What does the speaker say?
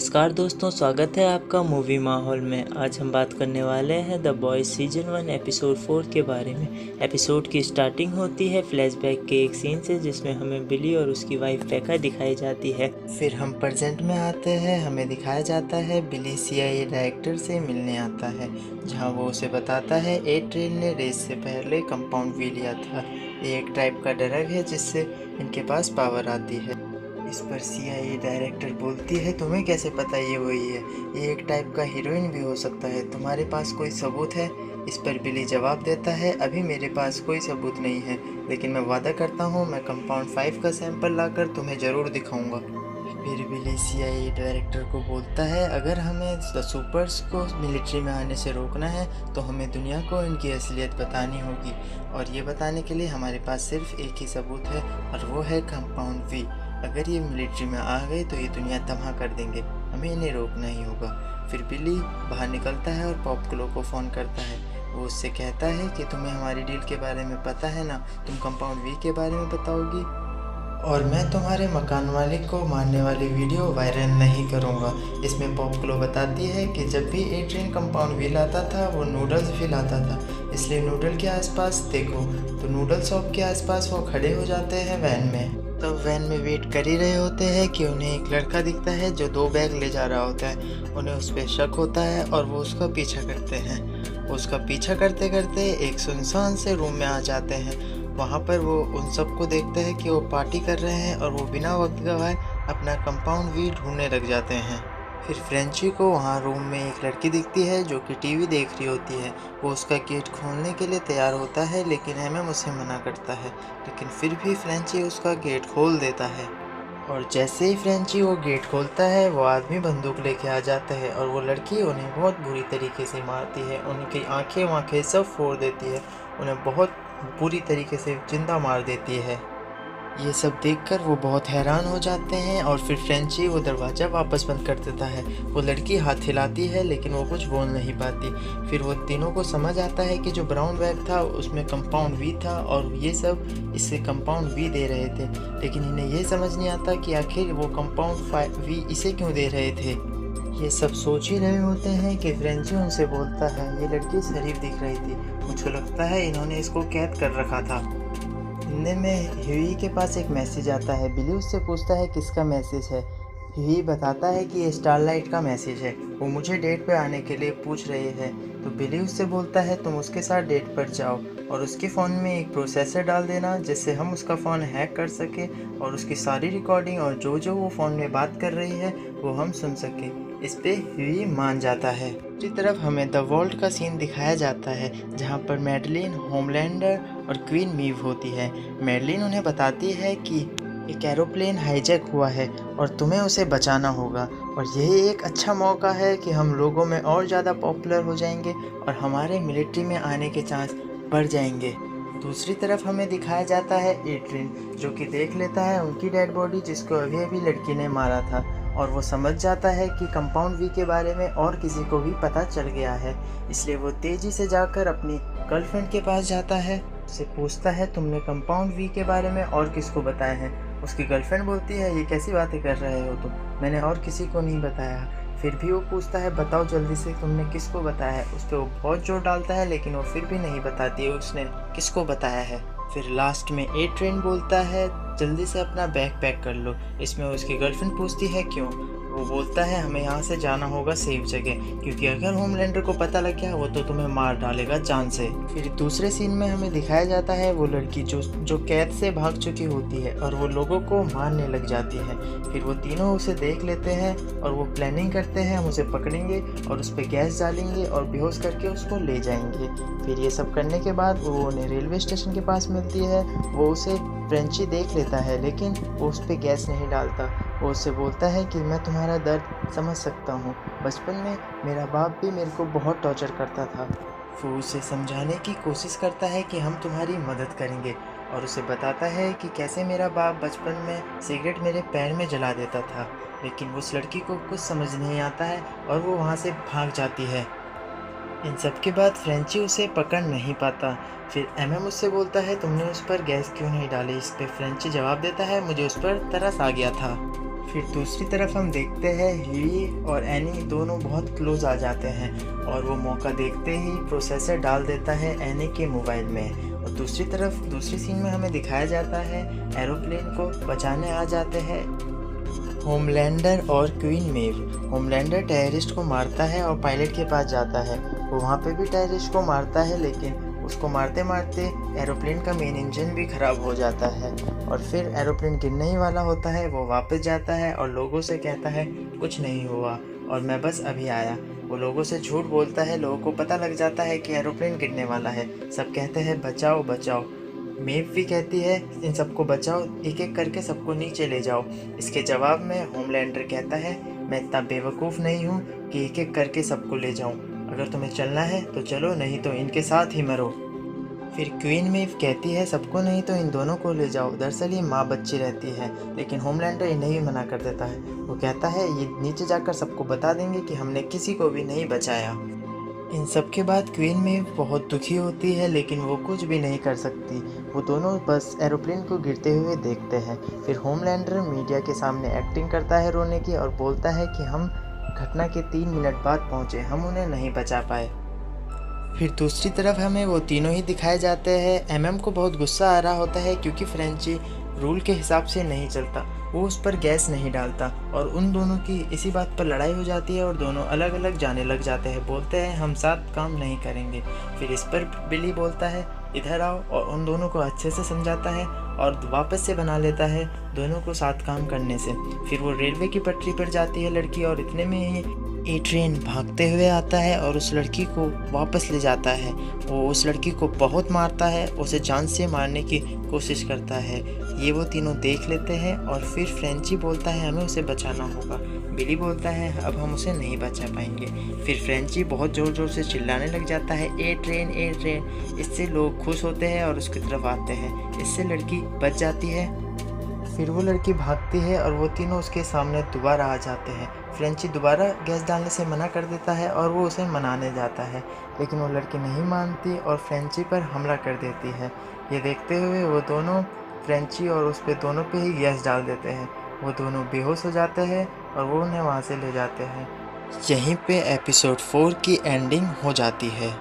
नमस्कार दोस्तों, स्वागत है आपका मूवी माहौल में। आज हम बात करने वाले हैं द बॉयज सीजन 1 एपिसोड 4 के बारे में। एपिसोड की स्टार्टिंग होती है फ्लैशबैक के एक सीन से, जिसमें हमें बिली और उसकी वाइफ पेका दिखाई जाती है। फिर हम प्रेजेंट में आते हैं। हमें दिखाया जाता है बिली CIA डायरेक्टर से मिलने आता है, जहां वो उसे बताता है ए ट्रेन ने रेस से पहले कंपाउंड V लिया था। ये एक टाइप का ड्रग है जिससे इनके पास पावर आती है। इस पर CIA डायरेक्टर बोलती है, तुम्हें कैसे पता ये वही है? ये एक टाइप का हीरोइन भी हो सकता है, तुम्हारे पास कोई सबूत है? इस पर बिली जवाब देता है, अभी मेरे पास कोई सबूत नहीं है, लेकिन मैं वादा करता हूँ मैं कंपाउंड 5 का सैंपल लाकर तुम्हें ज़रूर दिखाऊंगा। फिर बिली CIA डायरेक्टर को बोलता है, अगर हमें द सुपर्स को मिलिट्री में आने से रोकना है तो हमें दुनिया को इनकी असलियत बतानी होगी, और ये बताने के लिए हमारे पास सिर्फ एक ही सबूत है, और वो है कंपाउंड V। अगर ये मिलिट्री में आ गए तो ये दुनिया तबाह कर देंगे, हमें इन्हें रोकना ही होगा। फिर बिली बाहर निकलता है और पॉपक्लो को फ़ोन करता है। वो उससे कहता है कि तुम्हें हमारी डील के बारे में पता है ना, तुम कंपाउंड V के बारे में बताओगी और मैं तुम्हारे मकान मालिक को मारने वाली वीडियो वायरल नहीं करूँगा। इसमें पॉपक्लो बताती है कि जब भी ए ट्रेन कंपाउंड V लाता था वो नूडल्स भी लाता था, इसलिए नूडल के आसपास देखो। तो नूडल शॉप के आसपास वो खड़े हो जाते हैं वैन में। तब वैन में वेट कर ही रहे होते हैं कि उन्हें एक लड़का दिखता है जो 2 बैग ले जा रहा होता है। उन्हें उस पर शक होता है और वो उसका पीछा करते हैं। उसका पीछा करते करते एक सुनसान से रूम में आ जाते हैं। वहाँ पर वो उन सबको देखते हैं कि वो पार्टी कर रहे हैं, और वो बिना वक्त गवाए अपना कंपाउंड V ढूंढने लग जाते हैं। फिर फ्रेंची को वहाँ रूम में एक लड़की दिखती है जो कि टीवी देख रही होती है। वो उसका गेट खोलने के लिए तैयार होता है, लेकिन MM उसे मना करता है, लेकिन फिर भी फ्रेंची उसका गेट खोल देता है। और जैसे ही फ्रेंची वो गेट खोलता है, वो आदमी बंदूक लेके आ जाता है, और वो लड़की उन्हें बहुत बुरी तरीके से मारती है। उनकी आंखें सब फोड़ देती है, उन्हें बहुत बुरी तरीके से जिंदा मार देती है। ये सब देखकर वो बहुत हैरान हो जाते हैं, और फिर फ्रेंची वो दरवाज़ा वापस बंद कर देता है। वो लड़की हाथ हिलाती है, लेकिन वो कुछ बोल नहीं पाती। फिर वो तीनों को समझ आता है कि जो ब्राउन बैग था उसमें कंपाउंड V था, और ये सब इससे कंपाउंड V दे रहे थे, लेकिन इन्हें ये समझ नहीं आता कि आखिर वो कंपाउंड V इसे क्यों दे रहे थे। ये सब सोच ही रहे होते हैं कि फ्रेंची उनसे बोलता है, ये लड़की शरीफ दिख रही थी, मुझे लगता है इन्होंने इसको कैद कर रखा था। इतने में ह्यूई के पास एक मैसेज आता है। बिली उससे पूछता है किसका मैसेज है। ह्यूई बताता है कि ये स्टारलाइट का मैसेज है, वो मुझे डेट पे आने के लिए पूछ रहे हैं। तो बिली उससे बोलता है तुम उसके साथ डेट पर जाओ, और उसके फ़ोन में एक प्रोसेसर डाल देना जिससे हम उसका फ़ोन हैक कर सके, और उसकी सारी रिकॉर्डिंग और जो वो फ़ोन में बात कर रही है वो हम सुन सके। इस पे ह्यूई मान जाता है। दूसरी तरफ हमें द वॉल्ट का सीन दिखाया जाता है, जहाँ पर मैडलिन, होमलैंडर और क्वीन मीव होती है। मैडलिन उन्हें बताती है कि एक एरोप्लेन हाईजैक हुआ है और तुम्हें उसे बचाना होगा, और यही एक अच्छा मौका है कि हम लोगों में और ज़्यादा पॉपुलर हो जाएंगे और हमारे मिलिट्री में आने के चांस बढ़ जाएंगे। दूसरी तरफ हमें दिखाया जाता है एट्रिन, जो कि देख लेता है उनकी डेड बॉडी जिसको अभी अभी लड़की ने मारा था, और वो समझ जाता है कि कंपाउंड V के बारे में और किसी को भी पता चल गया है। इसलिए वो तेज़ी से जाकर अपनी गर्लफ्रेंड के पास जाता है, उससे पूछता है तुमने कंपाउंड V के बारे में और किसको बताया है। उसकी गर्लफ्रेंड बोलती है ये कैसी बातें कर रहे हो तुम, मैंने और किसी को नहीं बताया। फिर भी वो पूछता है बताओ जल्दी से तुमने किसको बताया है। उस पर वो बहुत जोर डालता है, लेकिन वो फिर भी नहीं बताती है उसने किसको बताया है। फिर लास्ट में ए ट्रेन बोलता है जल्दी से अपना बैग पैक कर लो। इसमें उसकी गर्लफ्रेंड पूछती है क्यों। वो बोलता है हमें यहाँ से जाना होगा सेफ जगह, क्योंकि अगर होमलैंडर को पता लग गया वो तो तुम्हें मार डालेगा जान से। फिर दूसरे सीन में हमें दिखाया जाता है वो लड़की जो कैद से भाग चुकी होती है, और वो लोगों को मारने लग जाती है। फिर वो तीनों उसे देख लेते हैं और वो प्लानिंग करते हैं हम उसे पकड़ेंगे और उस पर गैस डालेंगे और बेहोश करके उसको ले जाएंगे। फिर ये सब करने के बाद वो उन्हें रेलवे स्टेशन के पास मिलती है। वो उसे फ्रेंची देख लेता है, लेकिन वो उस पर गैस नहीं डालता। वो उससे बोलता है कि मैं तुम्हारा दर्द समझ सकता हूँ, बचपन में मेरा बाप भी मेरे को बहुत टॉर्चर करता था। वो उसे समझाने की कोशिश करता है कि हम तुम्हारी मदद करेंगे, और उसे बताता है कि कैसे मेरा बाप बचपन में सिगरेट मेरे पैर में जला देता था, लेकिन उस लड़की को कुछ समझ नहीं आता है और वो वहाँ से भाग जाती है। इन सब के बाद फ्रेंची उसे पकड़ नहीं पाता। फिर MM उससे बोलता है तुमने उस पर गैस क्यों नहीं डाली। इस पर फ्रेंची जवाब देता है मुझे उस पर तरस आ गया था। फिर दूसरी तरफ हम देखते हैं ह्यूई और एनी दोनों बहुत क्लोज आ जाते हैं और वो मौका देखते ही प्रोसेसर डाल देता है एनी के मोबाइल में। और दूसरी तरफ दूसरी सीन में हमें दिखाया जाता है एरोप्लेन को बचाने आ जाते हैं होमलैंडर और क्वीन मेव। होमलैंडर टेररिस्ट को मारता है और पायलट के पास जाता है। वो वहाँ पे भी टेररिस्ट को मारता है, लेकिन उसको मारते मारते एरोप्लेन का मेन इंजन भी ख़राब हो जाता है और फिर एरोप्लेन गिरने ही वाला होता है। वो वापस जाता है और लोगों से कहता है कुछ नहीं हुआ और मैं बस अभी आया। वो लोगों से झूठ बोलता है, लोगों को पता लग जाता है कि एरोप्लेन गिरने वाला है। सब कहते हैं बचाओ बचाओ। मेव भी कहती है इन सबको बचाओ, एक एक करके सबको नीचे ले जाओ। इसके जवाब में होमलैंडर कहता है मैं इतना बेवकूफ़ नहीं हूँ कि एक एक करके सबको ले जाऊँ। अगर तुम्हें चलना है तो चलो, नहीं तो इनके साथ ही मरो। फिर क्वीन मेव कहती है सबको नहीं तो इन दोनों को ले जाओ। दरअसल ये माँ बच्ची रहती है, लेकिन होमलैंडर इन्हें ही मना कर देता है। वो कहता है ये नीचे जाकर सबको बता देंगे कि हमने किसी को भी नहीं बचाया। इन सब के बाद क्वीन मेव बहुत दुखी होती है, लेकिन वो कुछ भी नहीं कर सकती। वो दोनों बस एरोप्लेन को गिरते हुए देखते हैं। फिर होमलैंडर मीडिया के सामने एक्टिंग करता है रोने की और बोलता है कि हम घटना के 3 मिनट बाद पहुंचे, हम उन्हें नहीं बचा पाए। फिर दूसरी तरफ हमें वो तीनों ही दिखाए जाते हैं। एमएम को बहुत गुस्सा आ रहा होता है क्योंकि फ्रेंची रूल के हिसाब से नहीं चलता, वो उस पर गैस नहीं डालता और उन दोनों की इसी बात पर लड़ाई हो जाती है और दोनों अलग अलग जाने लग जाते हैं। बोलते हैं हम साथ काम नहीं करेंगे। फिर इस पर बिली बोलता है इधर आओ और उन दोनों को अच्छे से समझाता है और वापस से बना लेता है दोनों को साथ काम करने से। फिर वो रेलवे की पटरी पर जाती है लड़की और इतने में ही एड्रियन भागते हुए आता है और उस लड़की को वापस ले जाता है। वो उस लड़की को बहुत मारता है, उसे जान से मारने की कोशिश करता है। ये वो तीनों देख लेते हैं और फिर फ्रेंची बोलता है हमें उसे बचाना होगा। बिली बोलता है अब हम उसे नहीं बचा पाएंगे। फिर फ्रेंची बहुत ज़ोर ज़ोर से चिल्लाने लग जाता है ए ट्रेन ए ट्रेन। इससे लोग खुश होते हैं और उसकी तरफ आते हैं। इससे लड़की बच जाती है। फिर वो लड़की भागती है और वो तीनों उसके सामने दोबारा आ जाते हैं। फ्रेंची दोबारा गैस डालने से मना कर देता है और वो उसे मनाने जाता है, लेकिन वो लड़की नहीं मानती और फ्रेंची पर हमला कर देती है। ये देखते हुए वो दोनों फ्रेंची और उस पे दोनों पे ही गैस डाल देते हैं। वो दोनों बेहोश हो जाते हैं और वो उन्हें वहाँ से ले जाते हैं। यहीं पे एपिसोड 4 की एंडिंग हो जाती है।